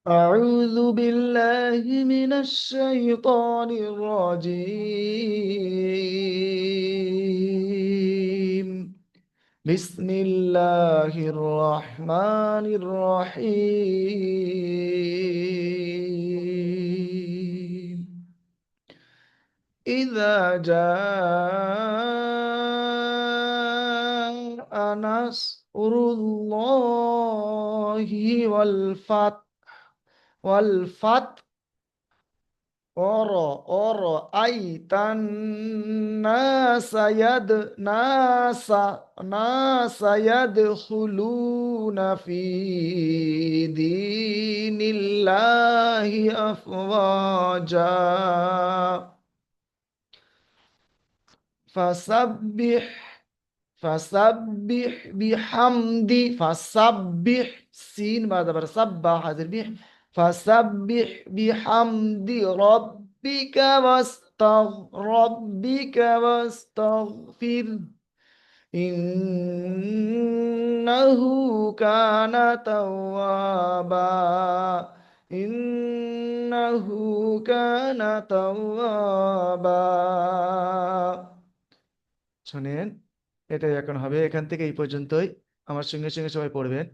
أعوذ بالله من الشيطان الرجيم. بسم الله الرحمن الرحيم. إذا جاء نصر الله والفتح أرأيت الناس ناس يدخلون في دين الله أفواجا فسبح فسبح سين بعد سبح تسبيح. فسبح بحمد ربك واستغفر إنه كان توابا إنه كان توابا শোনেন, এটাই এখন হবে। এখান থেকে এই পর্যন্তই। আমার সঙ্গে সঙ্গে সবাই পড়বেন।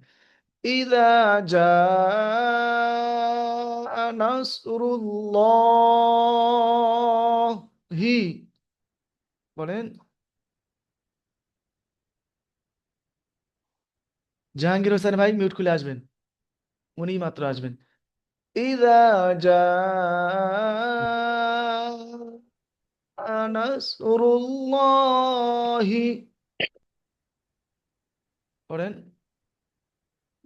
ইদা জাআ নাসরুল্লাহি, বলেন। জাহাঙ্গীর হোসেন ভাই মিউট খুলে আসবেন, উনি মাত্র আসবেন। ইদা জাআ নাসরুল্লাহি, পড়েন।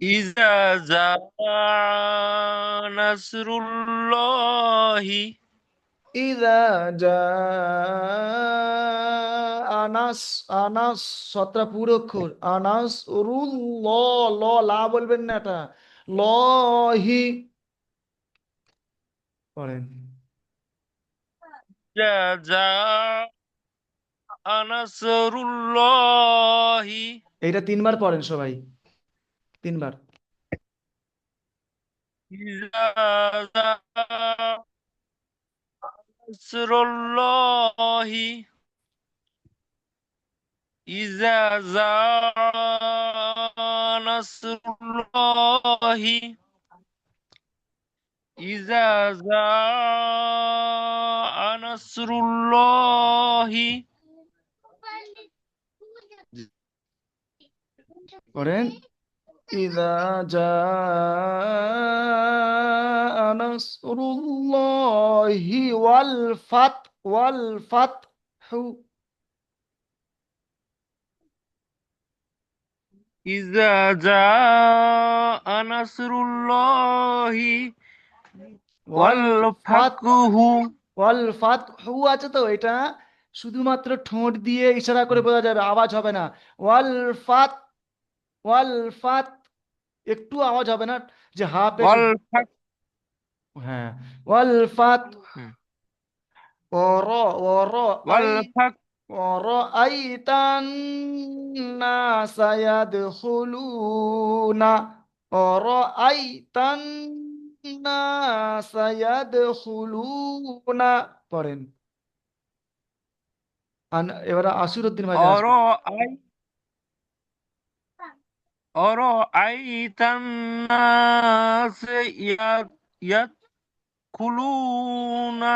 ইজা জাআ নাসরুল্লাহি ইদা জাআ আনাস সতরা পুরো অক্ষর আনাস রুল ল লা বলবেন না, এটা লহি, পড়েন। ইজা জাআ নাসরুল্লাহি এইটা তিনবার পড়েন সবাই, তিনবার। ইজা জাআ নাসরুল্লাহি ইজা জাআ নাসরুল্লাহি ইজা জাআ নাসরুল্লাহি পড়েন। ইদা জাআ নাসরুল্লাহি ওয়াল ফাতহু, ইজা জাআ নাসরুল্লাহি ওয়াল ওয়াল ফাতহু ওয়াল ফাতহু আছে তো, এটা শুধুমাত্র ঠোঁট দিয়ে ইশারা করে বোঝা যাবে, আওয়াজ হবে না। ওয়াল ফাত ওয়াল ফাত একটু আওয়াজ হবে না, যে হা পেশ। ওয়াল ফাত হ্যাঁ, ওয়াল ফাত ওর ওর আই ওয়াল ফাত ওর আইতান নাসা ইয়াদখুলুনা ওর আইতান নাসা ইয়াদখুলুনা, পড়েন। এবারে আসিরুদ্দিন ভাইজান অর আসবেন। আই অর আইতান নাস ইয়াদ খুলুনা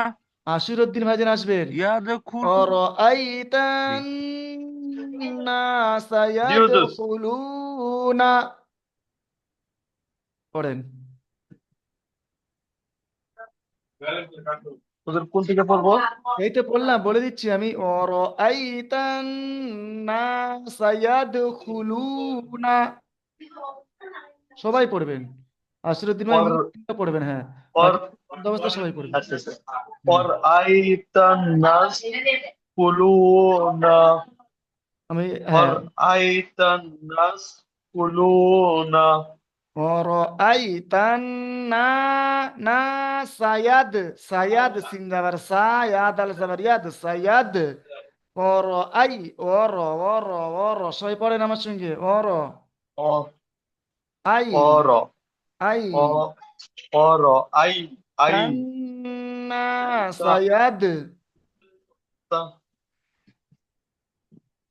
আসিরুদ্দিন ভাইজান আসবেন। ইয়াদ খুলু ওর আইতান নাসা জি হুজুর। ইয়াদখুলুনা, পড়েন। হুজুর কোন থেকে পড়বো? এই তো বললাম, বলে দিচ্ছি আমি। ওর আইতান নাসা ইয়াদখুলুনা, সবাই পড়বেন। আসিরুদ্দিন ভাই পর মিউট পড়বেন, হ্যাঁ। পর বাকি বন্ধ অবস্থা সবাই পড়বেন। আচ্ছা আচ্ছা। হুম। পর আইতান নাস কুলুনা আমি, পর হ্যাঁ। আইতান নাস কুলুনা ওরাইতান না না সায়াদ সিন জাবার সায়াদ আল জাবার ইয়াদ সায়াদ ওরাই ওর ওর ওর সবাই পড়েন আমার সঙ্গে। ওর অ আই অর আই অ और आई आई কান্না তা সায়াদ তা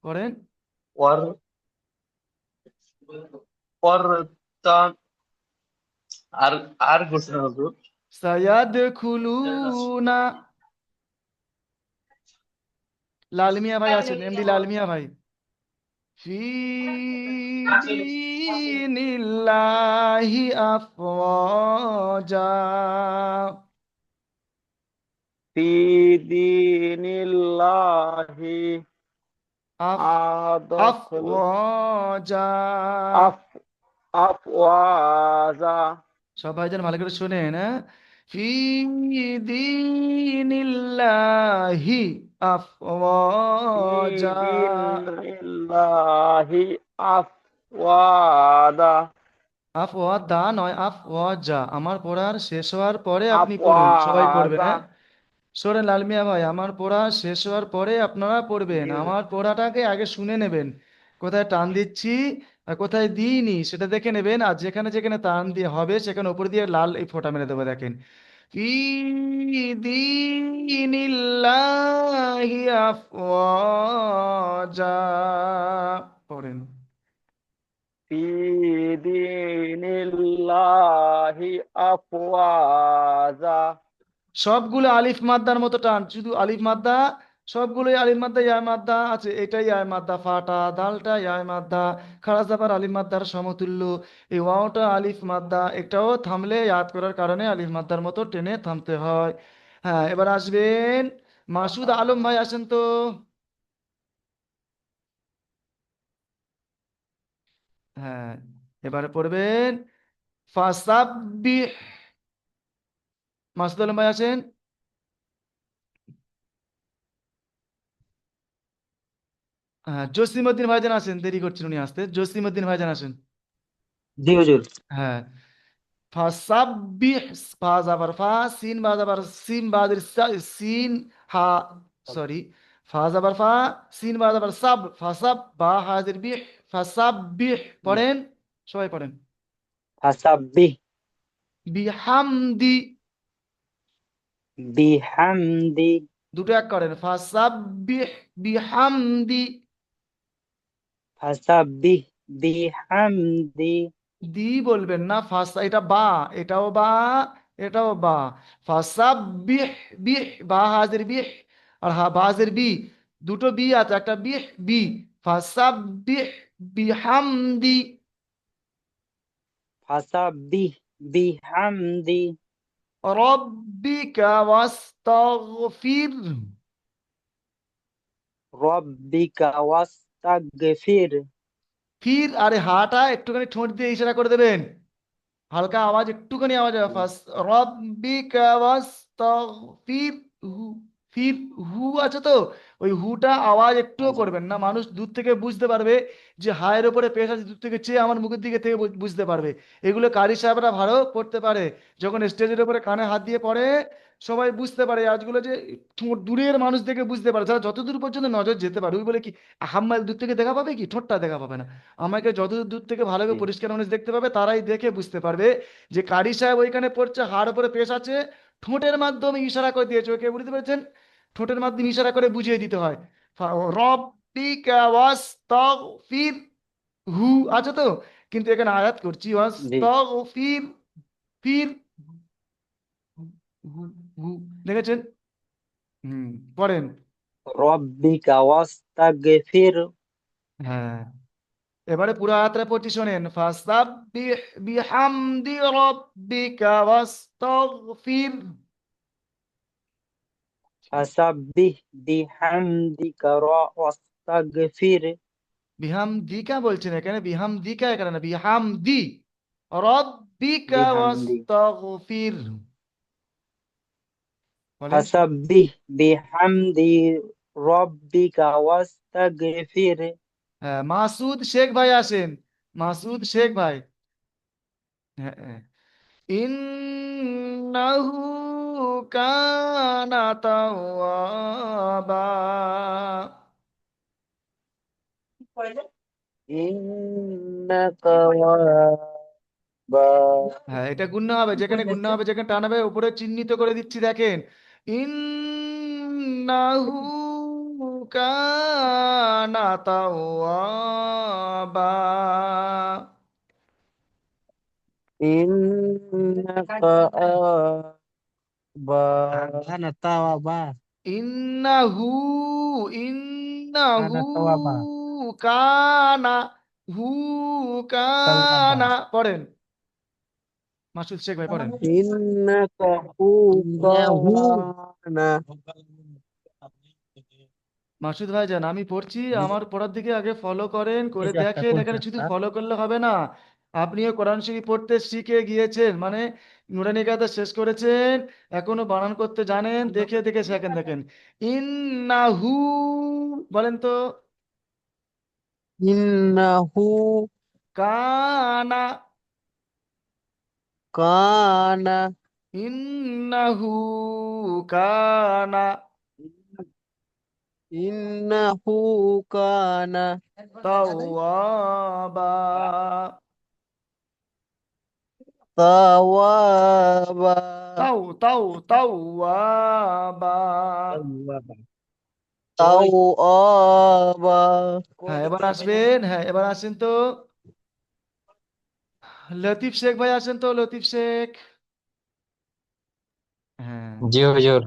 করেন। और और তা আর আর করছে না হুজুর। সায়াদ খুলুনা। লালমিয়া ভাই আছেন, এমডি লালমিয়া ভাই। ফি দীনিল্লাহি আফওয়াজা। ফি দীনিল্লাহি আফ আদখলু আফওয়াজা। আফ আফওয়াজা। সব ভাইজান ভালো করে শুনেন, হ্যাঁ। ফি দীনিল্লাহি ফি আফওয়াজা। দীনিল্লাহি আফওয়াদা। আফওয়াদা নয়, আফওয়াজা। আমার পড়ার শেষ হওয়ার পরে আপনি পড়ুন, সবাই পড়বেন, আফওয়াজা। হ্যাঁ। শোনেন লালমিয়া ভাই, আমার পড়া শেষ হওয়ার পরে আপনারা পড়বেন। জি হুজুর। আমার পড়াটাকে আগে শুনে নেবেন, কোথায় টান দিচ্ছি আর কোথায় দিইনি সেটা দেখে নেবেন। আর যেখানে যেখানে টান দিয়ে হবে সেখানে উপর দিয়ে লাল এই ফোঁটা মেরে দেবো, দেখেন। ফি দীনিল্লাহি আফওয়াজা। পড়েন। ফি দীনিল্লাহি আফওয়াজা। সবগুলো আলিফ মাদ্দার মতো টান, শুধু আলিফ মাদ্দা। সবগুলোই আলিফ মাদ্দা, ইয়া মাদ্দা আছে, এটাই ইয়া মাদ্দা। ফাটা দালটা ইয়া মাদ্দা, খাড়া জাবার আলিফ মাদ্দার সমতুল্য। এই ওয়াওটা আলিফ মাদ্দা, এটাও থামলে ইয়াদ করার কারণে আলিফ মাদ্দার মতো টেনে থামতে হয়। হ্যাঁ, এবার আসবেন মাসুদ আলম ভাই, আসেন তো। হ্যাঁ, এবারে পড়বেন ফাসাব্বিহ। মাসুদ আলম ভাই আছেন? হ্যাঁ, জসিমউদ্দিন ভাইজান আছেন, দেরি করছেন উনি আসতে। জসিমউদ্দিন ভাইজান আসেন। জি হুজুর। হ্যাঁ। ফাসাব্বিহ। ফা যাবার ফা, সিন বা যাবার সিন, বাদের সিন, হা, সরি। ফা যাবার ফা, সিন বা যাবার সাব, ফাসাব, বা হাজির বিহ, ফাসাব্বিহ। পড়েন, সবাই পড়েন। ফাসাব্বিহ বিহামদি। বিহামদি। দুটো এক করেন, ফাসাব্বিহ বিহামদি। ফাসাব্বিহ বিহামদি। দি বলবেন না, ফাসা এটা বা, এটাও বা, এটাও বা। ফাসাব্বিহ বিহ, বা হাজির বিহ, আর হা বা হাজির বি। দুটো বি আছে, একটা বিহ বি। ফাসাব্বিহ বিহামদি ফাসাব্বিহ বিহামদি রব্বিকা ওয়াস্তাগফির। রব্বিকা ওয়াস্তাগফির। ফির, আরে হাটা একটুখানি ঠোঁট দিয়ে ইশারা করে দেবেন, হালকা আওয়াজ, একটুখানি আওয়াজ হবে। ফাস রব্বিকা ওয়াস্তাগফির হু। ফির হু আছে তো, ওই হুটা আওয়াজ একটুও করবেন না, মানুষ দূর থেকে বুঝতে পারবে যে হায়ের উপরে পেশ আছে, দূর থেকে চেয়ে আমার মুখের দিকে থেকে বুঝতে পারবে। এগুলো কারি সাহেবরা ভালো পড়তে পারে, যখন স্টেজের উপরে কানে হাত দিয়ে পড়ে সবাই বুঝতে পারে এই আওয়াজগুলো, যে দূরের মানুষ দেখে বুঝতে পারে, যারা যতদূর পর্যন্ত নজর যেতে পারে। ওই বলে কি হাম্মাল দূর থেকে দেখা পাবে কি, ঠোঁটটা দেখা পাবে না। আমাকে যতদূর দূর থেকে ভালো করে জি পরিষ্কার মানুষ দেখতে পাবে, তারাই দেখে বুঝতে পারবে যে কারি সাহেব ওইখানে পড়ছে, হাড় উপরে পেশ আছে, ঠোঁটের মাধ্যমে ইশারা করে দিয়েছে ওকে, বুঝতে পেরেছেন? ঠোঁটের মাধ্যমে ইশারা করে বুঝিয়ে দিতে হয়। রব্বিকা ওয়াস্তাগফির হু আছে তো, কিন্তু এখানে আয়াত করছি জি। ওয়াস্তাগফির ফির হু, হু, দেখেছেন? হুম, পড়েন। রব্বিকা ওয়াস্তাগফির। হ্যাঁ, এবারে পুরো আয়াতটা পড়ছি, শোনেন। ফাসাব্বিহ বিহামদি রাব্বিকা ওয়াস্তাগফির। ফাসাব্বিহ বিহামদিকা ওয়াস্তাগফির। বিহামদিকা বলছেন এখানে, বিহামদিকা এখানে না, বিহামদি রাব্বিকা বিহামদি। ওয়াস্তাগফির। বলেন। ফাসাব্বিহ বিহামদি রব্বিকা ওয়াস্তাগফির। হ্যাঁ, মাসুদ শেখ ভাই আসেন। মাসুদ শেখ ভাই। হ্যাঁ, হ্যাঁ। ইন্নাহু কানা তাওয়াবা। ইন্নাকা বা হ্যাঁ, এটা গুণ্য হবে, যেখানে গুণ্য হবে যেখানে টান হবে উপরে চিহ্নিত করে দিচ্ছি, দেখেন। ইন্নাহু কানা তাওয়াবা। ইন্নাকা বা Ana tawa ba? ইন্নাহু ইন্নাহু Ana tawa ba? কানা, হু Tawa ba? কানা, পড়েন মাসুদ শেখ ভাই, পড়েন। ইন্নাকা হু Innahu. কানা মাসুদ ভাই যান, আমি পড়ছি, আমার পড়ার দিকে আগে ফলো করেন, করে এই যে একটা দেখেন। কোন এখানে শুধু চারটা ফলো করলে হবে না, আপনিও কোরআন শরীফ পড়তে শিখে গিয়েছেন, মানে নুরানি কায়দা শেষ করেছেন, এখনো বানান করতে জানেন, দেখে দেখে শেখেন। দেখেন, ইন্নাহু, বলেন তো। ইন্নাহু কানা, কানা ইন্নাহু কানা ইন্নাহু কানা তাওয়াবা। তাওয়াবা তাওয়াবা। tawa ba? তাওয়াবা হ্যাঁ, এবার আসবেন, হ্যাঁ এবার আসেন তো, লতিফ শেখ ভাই আসেন তো, লতিফ শেখ। হ্যাঁ, জি হুজুর।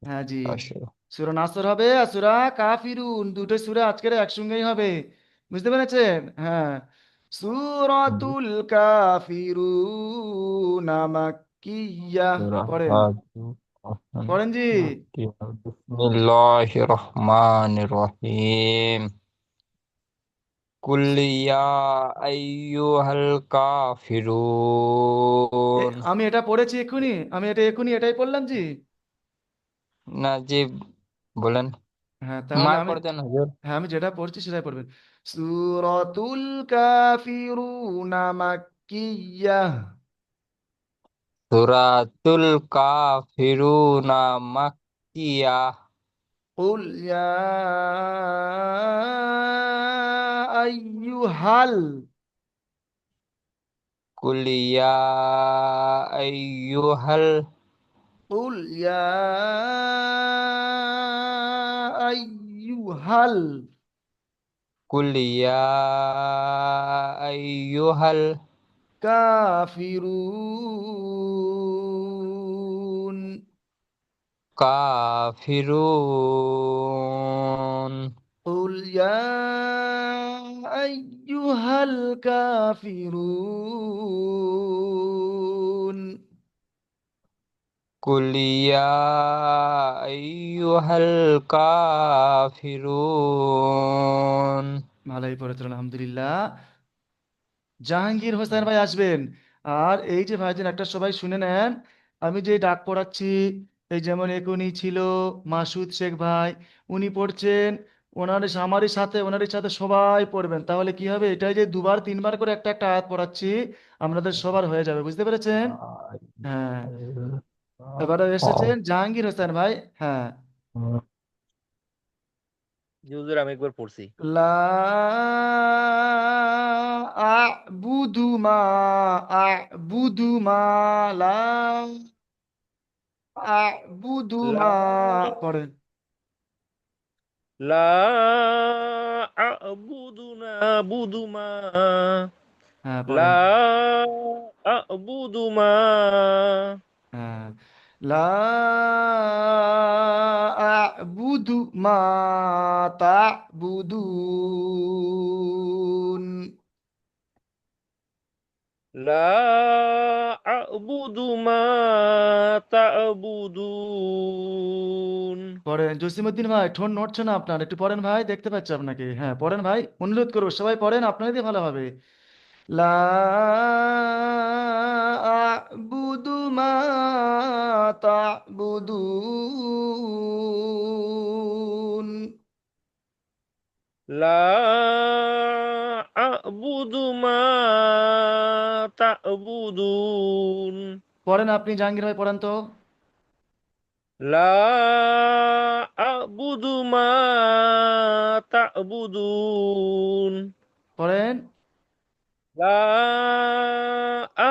হ্যাঁ জি। আসো। সূরা নাসর হবে আর সূরা কাফিরুন, দুটো সূরা আজকের একসঙ্গেই হবে, বুঝতে পেরেছেন? হ্যাঁ, সূরাতুল কাফিরুন মাক্কিয়াহ। পড়েন, পড়েন জি। বিসমিল্লাহির রহমানির রহিম। কুল ইয়া আইয়ুহাল কাফিরুন। আমি এটা পড়েছি এক্ষুনি, আমি এটা এক্ষুনি এটাই পড়লাম জি। না জি, বলেন। হ্যাঁ তাহলে মার আমি, করে দেন হুজুর। হ্যাঁ আমি যেটা পড়ছি সেটাই পড়বেন। সূরাতুল কাফিরুন মাক্কিয়াহ। সূরাতুল কাফিরুনা মাক্কিয়াহ। قل يا أيها কুল ইয়া আইয়ুহাল قل يا أيها কুল ইয়া আইয়ুহাল الكافرون. কাফিরুন। قل يا أيها الكافرون. কুল ইয়া আইয়ুহাল কাফিরুন। ভালোই পড়েছেন, আলহামদুলিল্লাহ। জাহাঙ্গীর হোসেন ভাই আসবেন। আর এই যে ভাইজান একটা সবাই শুনে নেন, আমি যে ডাক পড়াচ্ছি, এই যেমন এখনই ছিল মাসুদ শেখ ভাই, উনি পড়ছেন, আমারই সাথে ওনারই সাথে সবাই পড়বেন, তাহলে কি হবে, এটাই যে দুবার তিনবার করে একটা একটা আয়াত পড়াচ্ছি, আপনাদের সবার হয়ে যাবে, বুঝতে পেরেছেন? হ্যাঁ, এবারে এসেছেন জাহাঙ্গীর হোসেন ভাই। হ্যাঁ, জি হুজুর, আমি একবার পড়ছি। লা আ'বুদু মা আ'বুদু মা লা আ'বুদু লা মা, পড়েন। লা আ'বুদু না বুদু মা হ্যাঁ লা পড়েন। আ'বুদু মা হ্যাঁ, লা আ'বুদু মা তা'বুদুন। লা আ'বুদু মা তা'বুদুন। পড়েন জসিমউদ্দিন ভাই, ঠোঁট নড়ছে না আপনার, একটু পড়েন ভাই, দেখতে পাচ্ছি আপনাকে। হ্যাঁ পড়েন ভাই, অনুরোধ করবো সবাই পড়েন, আপনাদের দিয়ে ভালো হবে। লা আ'বুদু মা তা'বুদুন। লা আ'বুদু মা তা'বুদুন। পড়েন আপনি জাহাঙ্গীর ভাই, পড়েন তো। লা আ'বুদু মা তা'বুদুন। পড়েন। লা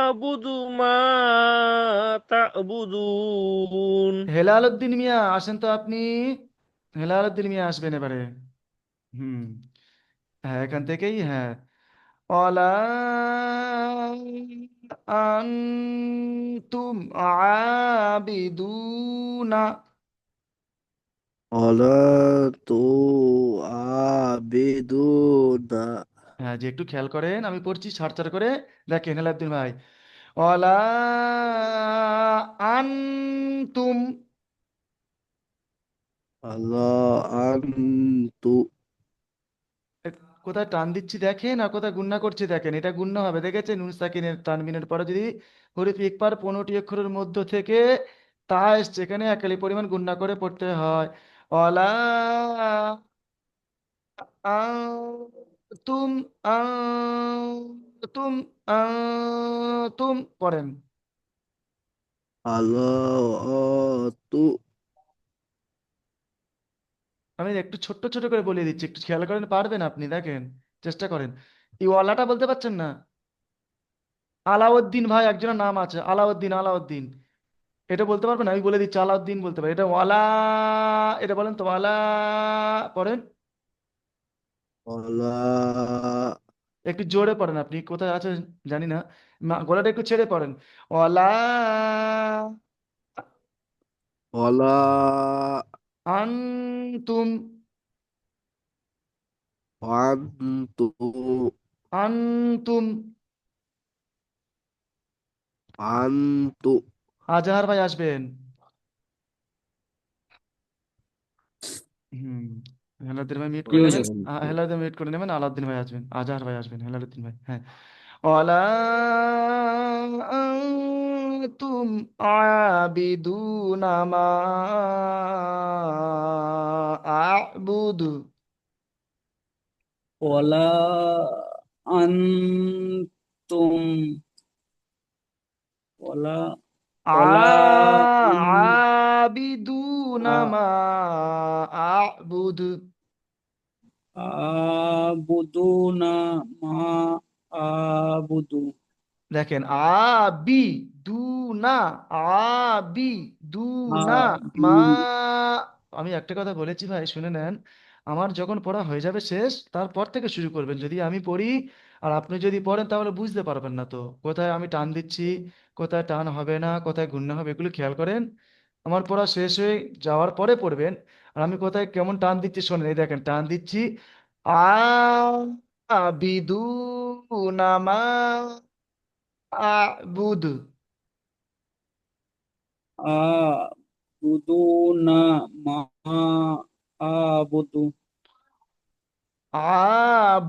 আবুদু মা তা'বুদুন। হেলাল উদ্দিন মিয়া আসেন তো আপনি। হেলাল উদ্দিন মিয়া আসবেন এবারে। হুম। হ্যাঁ, এখান থেকেই। হ্যাঁ, অলা আনতুম আবিদুনা। ওয়ালা তু আবিদুনা হ্যাঁ, যে একটু খেয়াল করেন, আমি পড়ছি ছাড় করে। দেখেন হেলালুদ্দিন ভাই, অলা আনতুম। আল্লাহ আনতু এ, কোথায় টান দিচ্ছি দেখেন, আর কোথায় গুণনা করছি দেখেন। এটা গুণনা হবে, দেখেছেন? নুন সাকিনের তানবিনের পরে যদি হরিফ ইকবার 15টি অক্ষরের মধ্য থেকে তা এসছে, এখানে একালি পরিমাণ গুণনা করে পড়তে হয়। অলা তুম তুম তুম পড়েন। আল্লাহ তু আমি একটু ছোট্ট ছোট করে বলে দিচ্ছি, একটু খেয়াল করেন, পারবেন আপনি, দেখেন, চেষ্টা করেন। এই ওয়ালাটা বলতে পারছেন না? আলাউদ্দিন ভাই একজনের নাম আছে, আলাউদ্দিন, আলাউদ্দিন। এটা বলতে পারবেন? আমি বলে দিচ্ছি, আলাউদ্দিন বলতে পারি। এটা ওয়ালা, এটা বলেন তো, ওয়ালা পড়েন। ওয়ালা একটু জোরে পড়েন, আপনি কোথায় আছেন জানি না, গলাটা একটু ছেড়ে পড়েন। ওয়ালা ওয়ালা আনতুম আনতু আনতুম। আনতু আজহার ভাই আসবেন। হুম। হেলালুদ্দিন ভাই মিউট কি করে হয়েছে নেবেন। হেলালুদ্দিন মিউট করে নেবেন, আলাউদ্দিন ভাই আসবেন, আজহার ভাই আসবেন, হেলালুদ্দিন ভাই। হ্যাঁ, ওয়ালা আনতুম আবিদুনা মা আ'বুদু। ولا أنتم ولا ولا আবিদুনা মা আ'বুদু। تعبدون ما أعبد দেখেন, আবি দু না, আবি দু না মা। أعبد আমি একটা কথা বলেছি ভাই, শুনে নেন। আমার যখন পড়া হয়ে যাবে শেষ, তারপর থেকে শুরু করবেন। যদি আমি পড়ি আর আপনি যদি পড়েন, তাহলে বুঝতে পারবেন না তো, কোথায় আমি টান দিচ্ছি, কোথায় টান হবে না, কোথায় গুণনা হবে, এগুলো খেয়াল করেন। আমার পড়া শেষ হয়ে যাওয়ার পরে পড়বেন। আর আমি কোথায় কেমন টান দিচ্ছি শোনেন, এই দেখেন, টান দিচ্ছি। আ আবিদু নামা আ'বুদ। أعبدون ما أعبد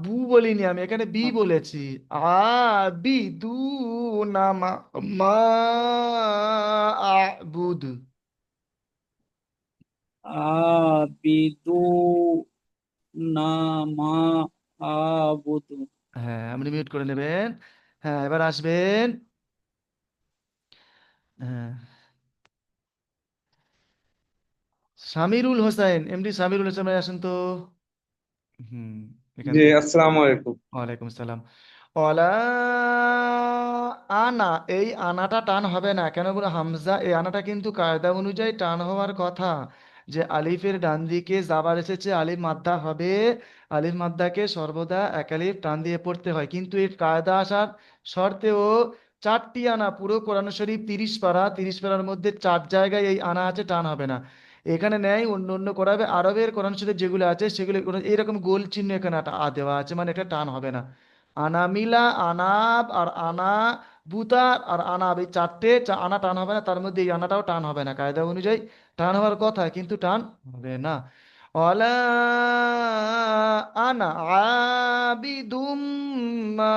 বু বলিনি আমি, এখানে বি বলেছি। বি দু নামা মা আ'বুদ। عابدون ما أعبد হ্যাঁ, আপনি মিউট করে নেবেন। হ্যাঁ, এবার আসবেন। হ্যাঁ, সামিরুল হোসেন, এমডি সামিরুল হোসেন ভাই আসেন তো। হুম। এখান জি থেকে। আসসালামু আলাইকুম। ওয়ালাইকুম আসসালাম। অলা আনা, এই আনাটা টান হবে না কেন বলে, হামজা এই আনাটা কিন্তু কায়দা অনুযায়ী টান হওয়ার কথা। যে আলিফের ডান দিকে জাবার এসেছে, আলিফ মাদ্দা হবে। আলিফ মাদ্দাকে সর্বদা এক আলিফ টান দিয়ে পড়তে হয়, কিন্তু এর কায়দা আসার শর্তেও 4টি আনা, পুরো কোরআন শরীফ 30 পারা, 30 পারার মধ্যে 4 জায়গায় এই আনা আছে, টান হবে না। এখানে নেই, অন্য অন্য করাবে। আরবের কোরআন শরীফ যেগুলো আছে সেগুলো এইরকম গোল চিহ্ন এখানে দেওয়া আছে, মানে এটা টান হবে না। আনামিলা, আনাব আর আনা বুতার আর আনাব, এই 4টে আনা টান হবে না, তার মধ্যে এই আনাটাও টান হবে না। কায়দা অনুযায়ী টান হওয়ার কথা, কিন্তু টান হবে না। অলা আনা আবিদুম মা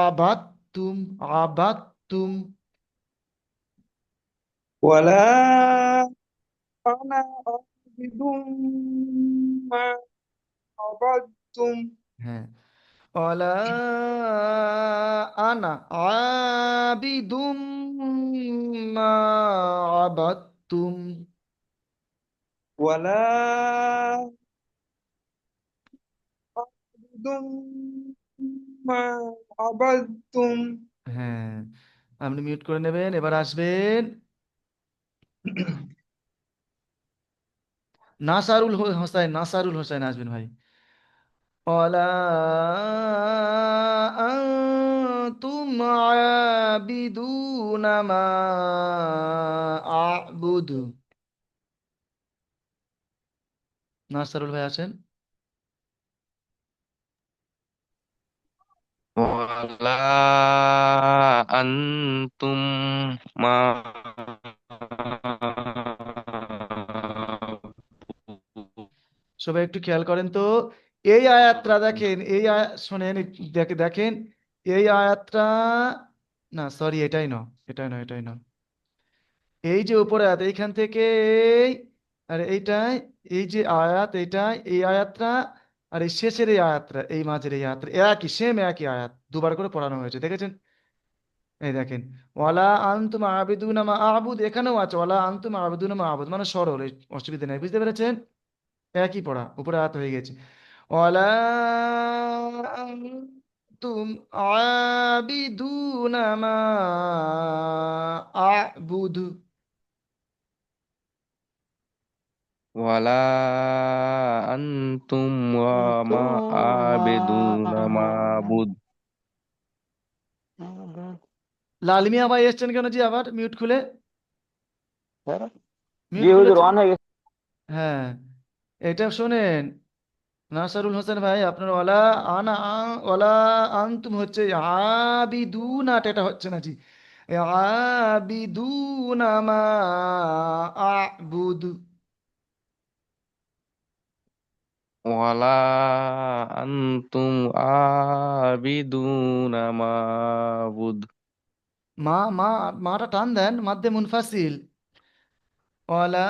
আবাদতুম আবাদতুম। ওয়ালা আনা আবিদুম মা আবাদতুম হ্যাঁ, অলা আনা আবিদুম মা আবাদতুম। ওয়ালা আবিদুম মা আবাদতুম হ্যাঁ, আপনি মিউট করে নেবেন। এবার আসবেন নাসারুল হোসেন আসবেন ভাই। ওয়ালা আনতুম আবিদুনা মা আ'বুদু। নাসারুল ভাই আছেন? ওয়ালা আনতুম মা সবাই একটু খেয়াল করেন তো, এই আয়াতটা দেখেন, শোনেন, দেখেন এই আয়াতটা, না সরি, এটাই নয়। এই যে উপরে আয়াত, এইখান থেকে আর এইটাই, এই যে আয়াত, এইটাই এই আয়াতটা, আর এই শেষের এই আয়াতটা, এই মাঝের এই আয়াতটা একই আয়াত দুবার করে পড়ানো হয়েছে, দেখেছেন? এই দেখেন, ওয়ালা আনতুম আবিদুনা মা আবুদ, এখানেও আছে ওয়ালা আনতুম আবিদুনা মা আবুদ, মানে সরল, এই অসুবিধা নেই, বুঝতে পেরেছেন? একই পড়া, উপরে আয়াত হয়ে গেছে। ওয়ালা আনতুম আবিদুনা মা আবুদু। ওয়ালা আনতুম ওয়া মা আবিদুনা মাবুদ। লালমিয়া ভাই এসছেন কেন জি? আবার মিউট খুলে, জি মিউট হুজুর খুলেছেন। অন হয়ে গেছে। হ্যাঁ, এটা শোনেন, নাসারুল হোসেন ভাই, আপনার ওয়ালা আনতুম হচ্ছে আবিদুনা, এটা হচ্ছে না জি। আবিদুনা মা আবুদু। ওয়ালা আনতুম আবিদুনা মাবুদ। মাটা টান দেন, মাদ্দে মুনফাসিল। ওয়ালা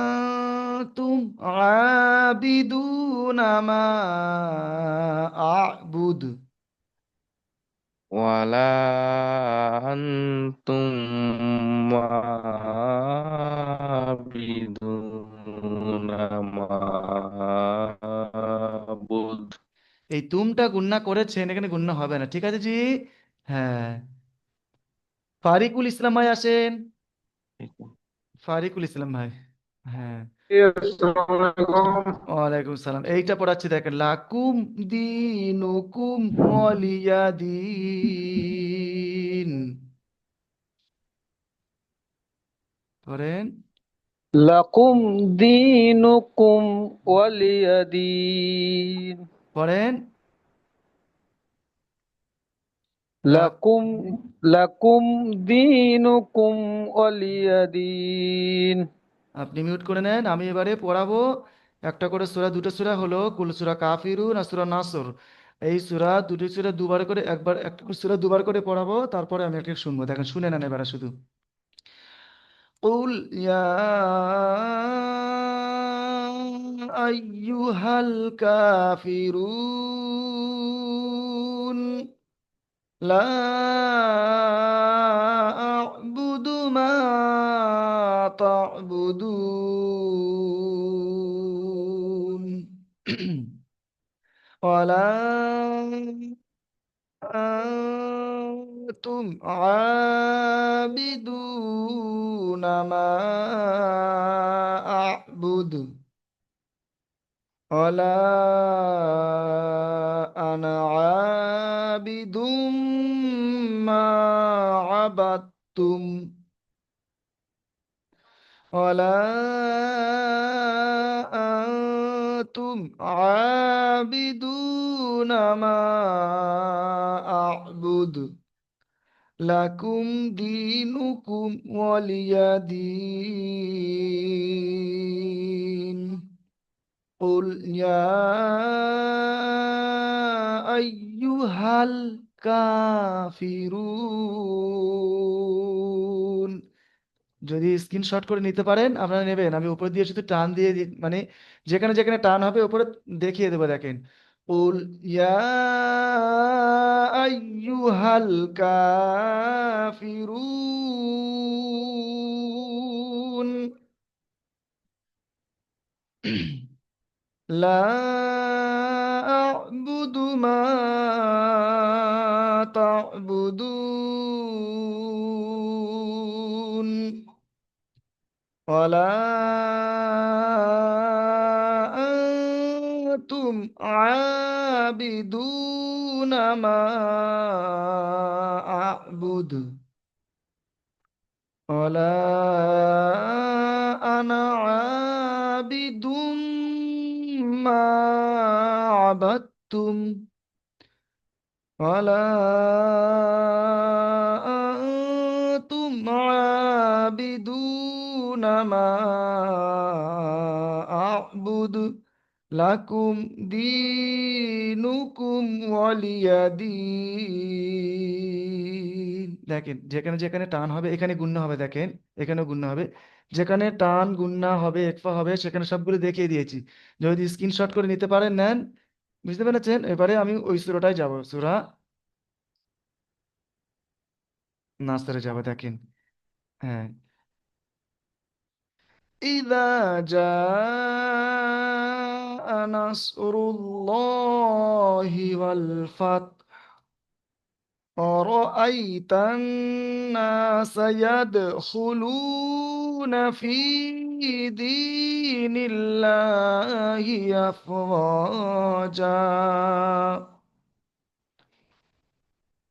আনতুম আবিদুনা মা আবুদু। ওয়ালা আনতুম আবিদুনা মাবুদ। এই তুমটা গুন্না করেছেন, এখানে গুন্না হবে না, ঠিক আছে জি। হ্যাঁ, ফারিকুল ইসলাম ভাই আসেন, ফারিকুল ইসলাম ভাই। হ্যাঁ, আসসালামু আলাইকুম। ওয়ালাইকুম সালাম। এইটা পড়াচ্ছি দেখেন, লাকুম দিনুকুম ওয়ালিয়া দিন। পড়েন, লাকুম দীনুকুম ওয়ালিয়াদিন। পড়েন। লাক লাকুম লাকুম দীনুকুম ওয়ালিয়াদিন। আপনি মিউট করে নেন, আমি এবারে পড়াবো একটা করে সূরা, দুটো সূরা হলো কুল সূরা কাফিরুন আর সূরা নাসর। এই সূরা, দুটি সূরা দুবার করে, একবার একটা করে সূরা দুবার করে পড়াবো, তারপরে আমি একটা শুনবো, দেখেন শুনে নেন এবারে শুধু। قل يا أيها الكافرون لا أعبد ما تعبدون ولا أنتم عابدون ما أعبد ولا أنا عابد ما عبدتم ولا أنتم عابدون ما أعبد لكم دينكم ولي دين قل يا أيها الكافرون। যদি স্ক্রিনশট করে নিতে পারেন আপনারা নেবেন, আমি উপর দিয়ে শুধু টান দিয়ে মানে যেখানে যেখানে টান হবে উপরে দেখিয়ে দেবো, দেখেন। উল ইয়া আইয়ুহাল কাফিরুন লা আ'বুদু মা তা'বুদুন ওয়ালা আনতুম আবিদুনা মা আ'বুদু ولا أنا عابد ما عبدتم ولا أنتم عابدون ما أعبد লাকুম দীনুকুম ওয়ালিয়া দীন। দেখেন যেখানে যেখানে টান হবে এখানে গুণনা হবে, দেখেন এখানেও গুণনা হবে, যেখানে টান গুণনা হবে একফা হবে সেখানে সবগুলো দেখিয়ে দিয়েছি। যদি স্ক্রিনশট করে নিতে পারেন নেন, বুঝতে পেরেছেন? এবারে আমি ওই সূরাটায় যাব, সূরা নাসরে যাব, দেখেন। হ্যাঁ, إذا جاء نصر الله والفتح ورأيت الناس يدخلون في دين الله أفواجا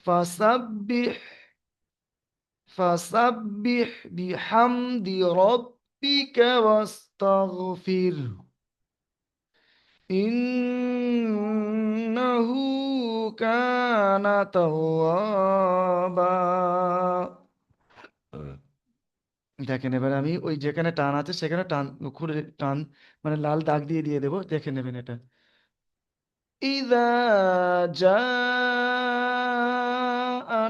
فسبح فسبح بحمد ربك واستغفره إنه كان توابا। দেখেন এবারে আমি ওই যেখানে টান আছে সেখানে টান খুলে টান মানে লাল দাগ দিয়ে দিয়ে দেবো, দেখে নেবেন এটা। إذا جاء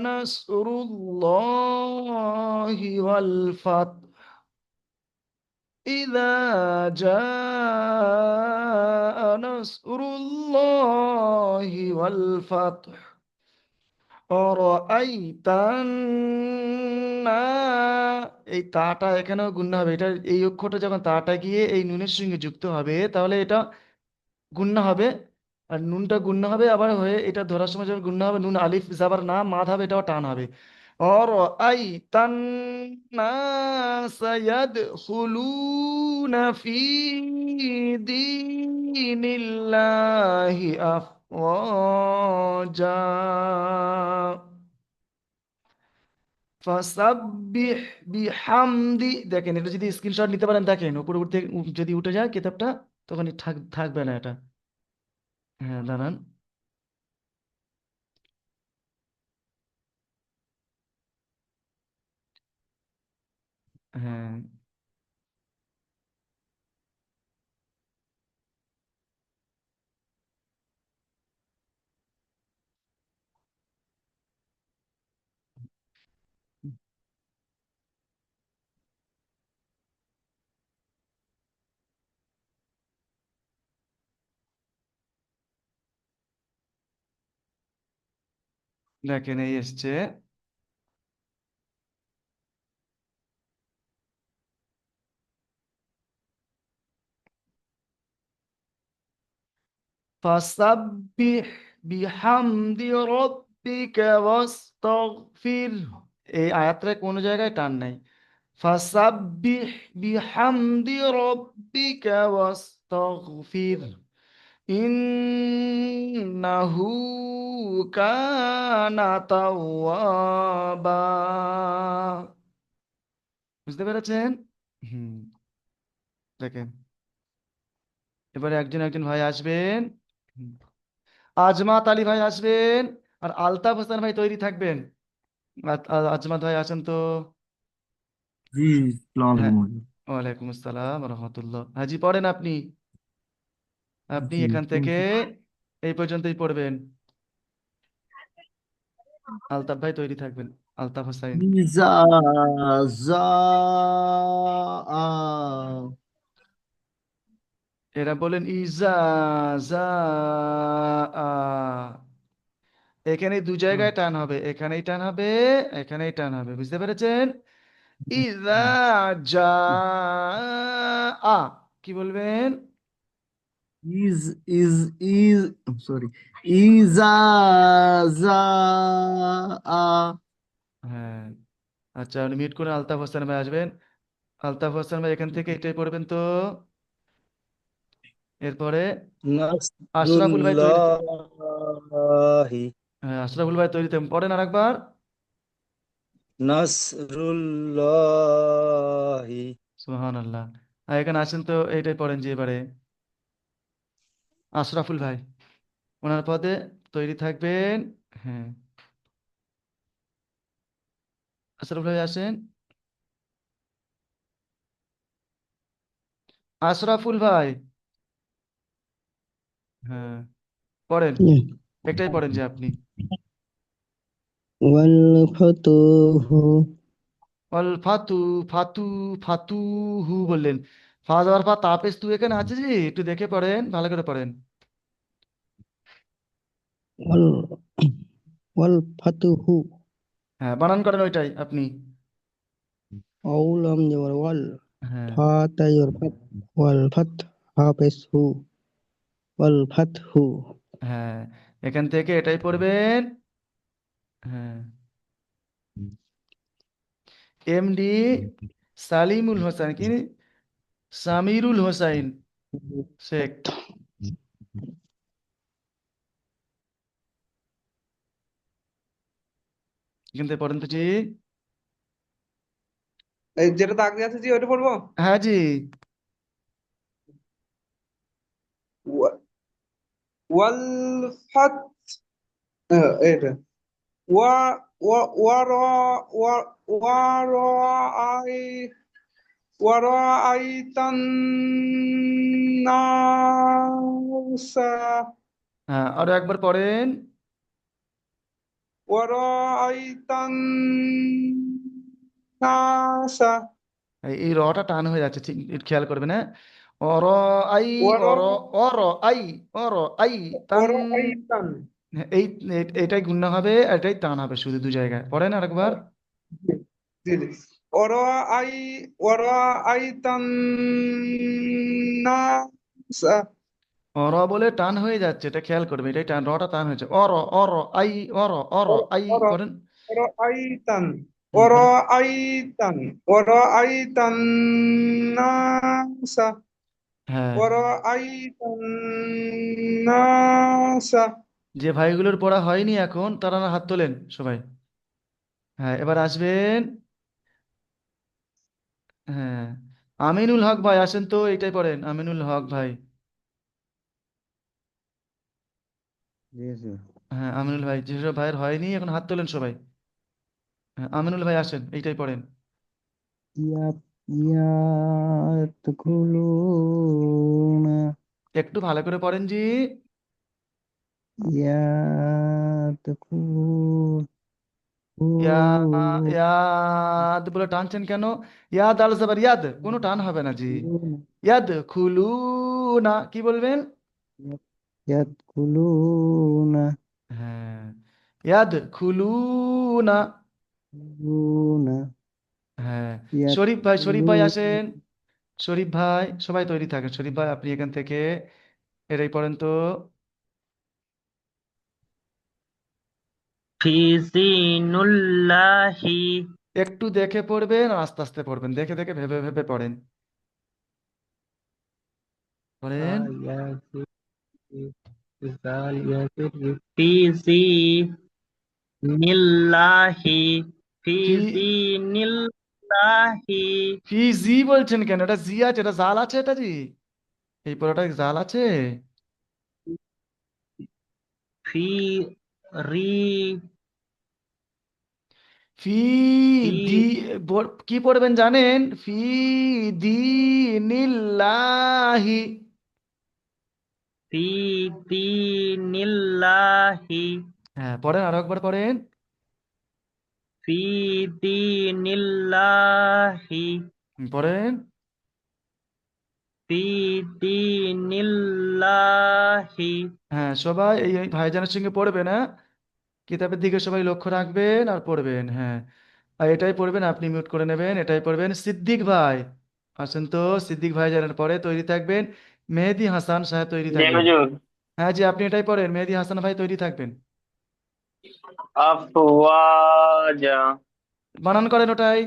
نصر الله والفتح إذا جاء نصر الله والفتح ورأيت এই তাটা এখানেও গুণনা হবে, এটা এই অক্ষরটা যখন তাটা গিয়ে এই নুনের সঙ্গে যুক্ত হবে তাহলে এটা গুণনা হবে। আর নুনটা গুণনা হবে আবার হয়ে এটা ধরার সময় যখন গুণনা হবে নুন আলিফ জাবার না মাদ হবে, এটাও টান হবে। আর আই তান ইয়াদখুলুনা ফি দীনিল্লাহি আফওয়াজা ফাসাব্বিহ বিহামদি। দেখেন এটা যদি স্ক্রিনশট নিতে পারেন, দেখেন উপরে উঠতে যদি উঠে যায় কিতাবটা তখন থাকবে না এটা। হ্যাঁ দাঁড়ান, হ্যাঁ দেখেন এই এসছে ফাসাব্বিহ বিহামদি রাব্বিকা ওয়াস্তাগফির। এই আয়াতটায় কোনো জায়গায় টান নাই। ফাসাব্বিহ বিহামদি রাব্বিকা ওয়াস্তাগফির ইন্নাহু কানা তাওয়াবা। বুঝতে পেরেছেন? হুম, দেখেন এবারে একজন একজন ভাই আসবেন। হুম, আজমাত আলী ভাই আসবেন আর আলতাফ হোসেন ভাই তৈরি থাকবেন। আজমাত ভাই আসেন তো। জি, আসসালামু হ্যাঁ, আলাইকুম। ওয়ালাইকুম আসসালাম রহমতুল্লাহ। হাজি পড়েন আপনি, আপনি জি, এখান থেকে শুনছি। এই পর্যন্তই পড়বেন। আলতাফ ভাই তৈরি থাকবেন, আলতাফ হোসেন। ইজা জা আ এরা বলেন ইজা জা আ। এখানে দু হুম, জায়গায় টান হবে, এখানেই টান হবে, এখানেই টান হবে, বুঝতে পেরেছেন? ইজা হুম, জা আ কি বলবেন? I'm sorry. Iza, za, a. হ্যাঁ, আচ্ছা আপনি মিউট করে আলতাফ হোসেন ভাই আসবেন। আলতাফ হোসেন ভাই এখান থেকে এটাই পড়বেন তো। এরপরে আশরাফুল ভাই তৈরি। নাসরুল্লাহি হ্যাঁ, আশরাফুল ভাই তৈরি পড়েন আরেকবার। নাসরুল্লাহি সুবহানাল্লাহ। আর এখানে আসেন তো, এইটাই পড়েন যে এবারে আশরাফুল ভাই ওনার পদে তৈরি থাকবেন। হ্যাঁ, আশরাফুল ভাই আসেন। আশরাফুল ভাই, হ্যাঁ পড়েন, একটাই পড়েন যে আপনি। والفتوح অল ফাতু, ফাতু, ফাতু হু বললেন। ফা যাওয়ার পর তাপেস তু এখানে আছে জি, একটু দেখে পড়েন, ভালো করে পড়েন। وال والفتح হ্যাঁ, বানান করেন ওইটাই আপনি। أولم جبر وال হ্যাঁ, فات يرفت والفتح حافظ هو والفتح হ্যাঁ এখান থেকে এটাই পড়বেন। হ্যাঁ, এমডি সালিমুল হোসেন কি, সামিরুল হোসাইন শেখ, এখান থেকে পড়েন তো জি। এই যেটা দাগ দিয়ে আছে জি ওটা পড়বো। হ্যাঁ জি। ওয়া- ওয়াল ফাত এটা ওয়া ওয়া ওয়ারা ওয়া ওয়ারা আই ওয়ারা আইতান নাসা হ্যাঁ, আরো একবার পড়েন। ওয়ারা আইতান নাসা এই রটা টান হয়ে যাচ্ছে, ঠিক একটু খেয়াল করবেন। হ্যাঁ, অর আই, ওয়ারা অর, অর আই, অর আই তান। ওয়ারা আইতান হ্যাঁ, এইটাই গুণনা হবে, আর এটাই টান হবে, শুধু দু জায়গায় পড়েন আরেকবার। জি জি ওয়ারা আই ওয়ারা আইতান নাসা অর বলে টান হয়ে যাচ্ছে, এটা খেয়াল করবে, এটাই টান, রটা টান হয়েছে। অর, অর আই, অর, অর আই ওয়ারা পড়েন। ورأيتن পড়েন। ورأيتن ورأيت الناس হ্যাঁ, ورأيت الناس যে ভাইগুলোর পড়া হয়নি এখন তারা না হাত তোলেন সবাই। হ্যাঁ, এবার আসবেন। হ্যাঁ, আমিনুল হক ভাই আসেন তো, এটাই পড়েন, আমিনুল হক ভাই। জি জি হ্যাঁ, আমিনুল ভাই, যেসব ভাইয়ের হয়নি এখন হাত তোলেন সবাই। হ্যাঁ, আমিনুল ভাই আসেন, এইটাই পড়েন। يدخلون একটু ভালো করে পড়েন জি। يدخلون ইয়া, ইয়াদ বলে টানছেন কেন? ইয়াদ আল জাবার ইয়াদ, কোনো টান হবে না জি। ইয়াদ খুলু না, কি বলবেন? يدخلون হ্যাঁ, ইয়াদ খুলু না। হ্যাঁ, শরীফ ভাই, শরীফ ভাই يدخلون আসেন। শরীফ ভাই, সবাই তৈরি থাকেন। শরীফ ভাই আপনি এখান থেকে এটাই পড়েন তো। في دين الله একটু দেখে পড়বেন আর আস্তে আস্তে পড়বেন, দেখে দেখে ভেবে ভেবে পড়েন। পড়েন। في دين الله في ফি, دين الله ফি জি বলছেন কেন? এটা জি আছে, এটা জাল আছে, এটা জি, এই পড়াটা জাল আছে। في ري ফি দি, في কি পড়বেন জানেন? ফি দীনিল্লাহি। في دين الله হ্যাঁ, পড়েন আরো একবার পড়েন। في دين الله পড়েন। في دين الله হ্যাঁ, সবাই এই ভাইজানের সঙ্গে পড়বেন। হ্যাঁ, কিতাবের দিকে সবাই লক্ষ্য রাখবেন আর পড়বেন। হ্যাঁ, আর এটাই পড়বেন, আপনি মিউট করে নেবেন, এটাই পড়বেন। সিদ্দিক ভাই আসেন তো, সিদ্দিক ভাই জানার পরে তৈরি থাকবেন। মেহেদি হাসান সাহেব তৈরি জি থাকবেন। হুজুর। হ্যাঁ জি, আপনি এটাই পড়েন, মেহেদি হাসান ভাই তৈরি থাকবেন। আফওয়াজা, বানান করেন ওটাই।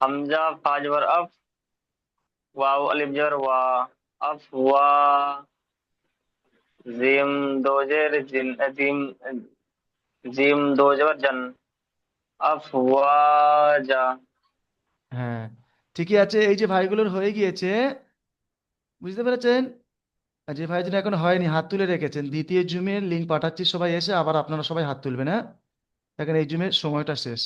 হামজা ফা জবর আফ, ওয়াও আলিফ জবর ওয়া, আফওয়া, জিম দো জের জিন, জিম জিম দো জবর জান, আফওয়াজা। হ্যাঁ, ঠিকই আছে। এই যে ভাইগুলোর হয়ে গিয়েছে, বুঝতে পেরেছেন? আর যে ভাই এখন হয়নি হাত তুলে রেখেছেন, দ্বিতীয় জুমের লিঙ্ক পাঠাচ্ছি, সবাই এসে আবার আপনারা সবাই হাত তুলবেন, হ্যাঁ? দেখেন এই জুমের সময়টা শেষ।